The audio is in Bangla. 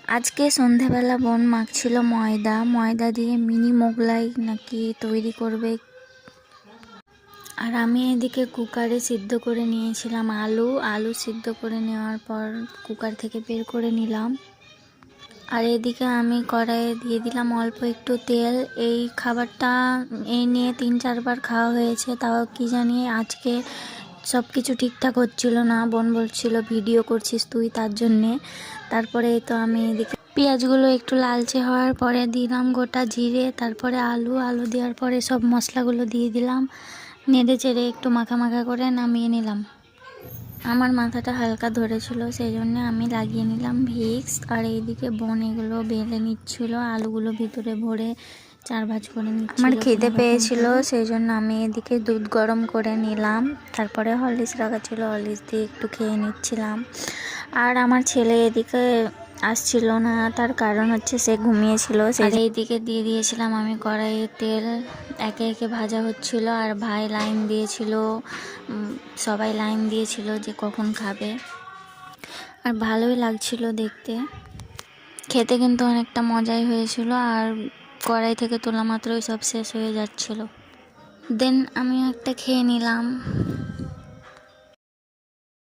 আজকে সন্ধেবেলা বোন মাখছিল ময়দা দিয়ে মিনি মোগলাই নাকি তৈরি করবে। আর আমি এদিকে কুকারে সিদ্ধ করে নিয়েছিলাম আলু সিদ্ধ করে নেওয়ার পর কুকার থেকে বের করে নিলাম। আর এদিকে আমি কড়াইয়ে দিয়ে দিলাম অল্প একটু তেল। এই খাবারটা এই নিয়ে 3-4 বার খাওয়া হয়েছে, তাও কি জানি আজকে সব কিছু ঠিকঠাক হচ্ছিল না। বোন বলছিল ভিডিও করছিস তুই, তার জন্যে। তারপরে তো আমি এদিকে পেঁয়াজগুলো একটু লালচে হওয়ার পরে দিলাম গোটা জিরে, তারপরে আলু দেওয়ার পরে সব মশলাগুলো দিয়ে দিলাম, নেড়ে চেড়ে একটু মাখা মাখা করে নামিয়ে নিলাম। আমার মাথাটা হালকা ধরেছিল, সেই জন্য আমি লাগিয়ে নিলাম ভিক্স। আর এইদিকে বোন এগুলো বেলে নিচ্ছিল, আলুগুলো ভিতরে ভরে 4 ভাঁজ করে নিচ্ছিল। আমার খিদে পেয়েছিল, সেই জন্য আমি এদিকে দুধ গরম করে নিলাম। তারপরে হরলিক্স রাখা ছিল, হরলিক্স দিয়ে একটু খেয়ে নিচ্ছিলাম। আর আমার ছেলে এদিকে আসছিল না, তার কারণ হচ্ছে সে ঘুমিয়েছিল। সেই এইদিকে দিয়ে দিয়েছিলাম আমি কড়াইয়ে তেল, একে একে ভাজা হচ্ছিল। আর ভাই লাইন দিয়েছিল, সবাই লাইন দিয়েছিল যে কখন খাবে। আর ভালোই লাগছিল দেখতে, খেতে কিন্তু অনেকটা মজাই হয়েছিল। আর কড়াই থেকে তোলা মাত্রই সব শেষ হয়ে যাচ্ছিল। দেন আমিও একটা খেয়ে নিলাম।